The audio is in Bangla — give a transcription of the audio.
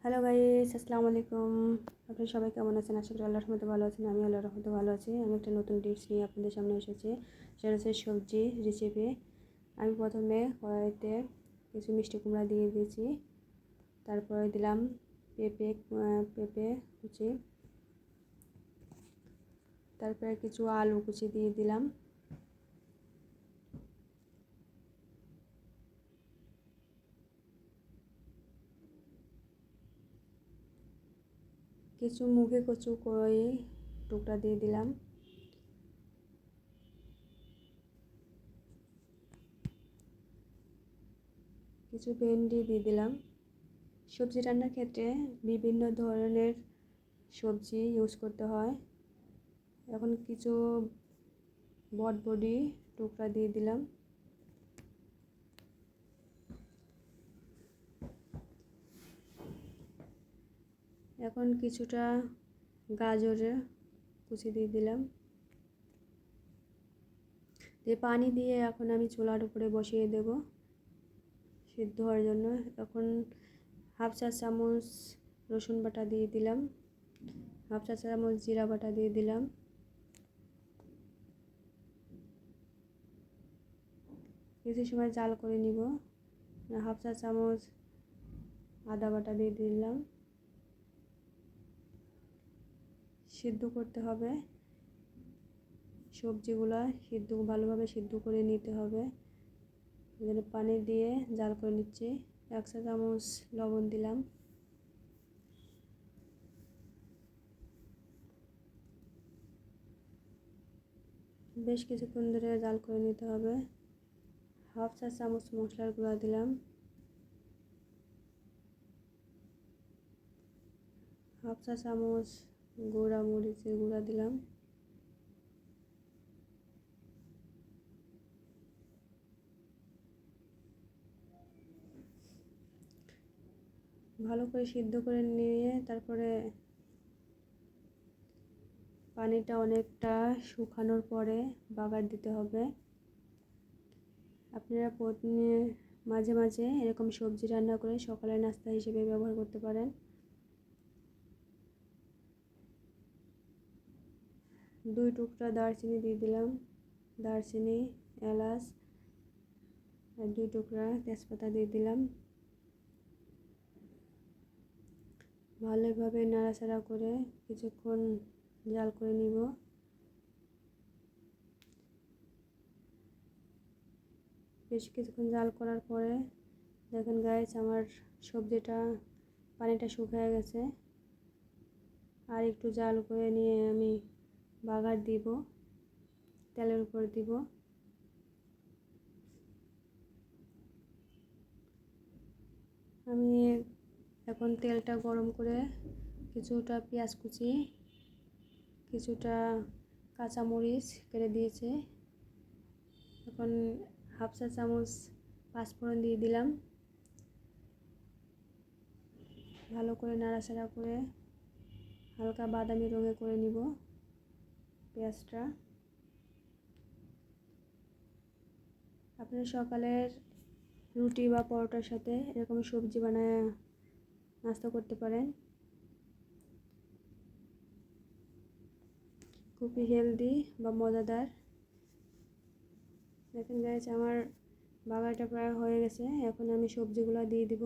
হ্যালো গাইস, আসসালামু আলাইকুম। আপনারা সবাই কেমন আছেন? আশা করি আল্লাহর রহমতে ভালো আছেন। আমি আল্লাহর রহমতে ভালো আছি। আমি একটা নতুন টিপস নিয়ে আপনাদের সামনে এসেছি। সেটা হচ্ছে সবজি রেসিপি। আমি প্রথমে কড়াইতে কিছু মিষ্টি কুমড়া দিয়ে দিয়েছি। তারপরে দিলাম পেঁপে কুচি। তারপরে কিছু আলু কুচি দিয়ে দিলাম। কিছু মুখে কচু করে টুকরা দিয়ে দিলাম। কিছু ভেন্ডি দিয়ে দিলাম। সবজি রান্নার ক্ষেত্রে বিভিন্ন ধরনের সবজি ইউজ করতে হয়। এখন কিছু বটবডি টুকরা দিয়ে দিলাম। এখন কিছুটা গাজরের কুচি দিয়ে দিলাম। পানি দিয়ে এখন আমি চুলার উপরে বসিয়ে দেব সিদ্ধ হওয়ার জন্য। এখন হাফ চা চামচ রসুন বাটা দিয়ে দিলাম, হাফ চা চামচ জিরা বাটা দিয়ে দিলাম, কিছু সময় জাল করে নিব। হাফ চা চামচ আদা বাটা দিয়ে দিলাম। সিদ্ধ করতে হবে সবজিগুলো, ভালোভাবে সিদ্ধ করে নিতে হবে। এখানে পানি দিয়ে জাল করে নিচ্ছি। এক চা চামচ লবণ দিলাম। বেশ কিছুক্ষণ ধরে জাল করে নিতে হবে। হাফ চা চামচ মশলার গুঁড়া দিলাম, হাফ চা চামচ গুঁড়া মরিচের গুঁড়া দিলাম। ভালো করে সিদ্ধ করে নিয়ে তারপরে পানিটা অনেকটা শুকানোর পরে বাগার দিতে হবে। আপনারা মাঝে মাঝে এরকম সবজি রান্না করে সকালের নাস্তা হিসেবে ব্যবহার করতে পারেন। দুই টুকরা দারচিনি দিয়ে দিলাম, দারচিনি, এলাচ আর দুই টুকরা তেজপাতা দিয়ে দিলাম। ভালোভাবে নাড়াচাড়া করে কিছুক্ষণ জাল করে নিব। বেশ কিছুক্ষণ জাল করার পরে দেখেন গাইস, আমার সবজিটা পানিটা শুকিয়ে গেছে। আর একটু জাল করে নিয়ে আমি বাগার দিব, তেলের উপর দিব। আমি এখন তেলটা গরম করে কিছুটা পেঁয়াজ কুচি, কিছুটা কাঁচামরিচ কেটে দিয়েছে। এখন হাফ চা চামচ পাঁচফোড়ন দিয়ে দিলাম। ভালো করে নাড়াচাড়া করে হালকা বাদামি রঙে করে নিব পেঁয়াজটা। আপনারা সকালের রুটি বা পরোটার সাথে এরকম সবজি বানায় নাস্তা করতে পারেন। খুবই হেলদি বা মজাদার। দেখেন গাইস, আমার বাগারটা প্রায় হয়ে গেছে। এখন আমি সবজিগুলো দিয়ে দিব।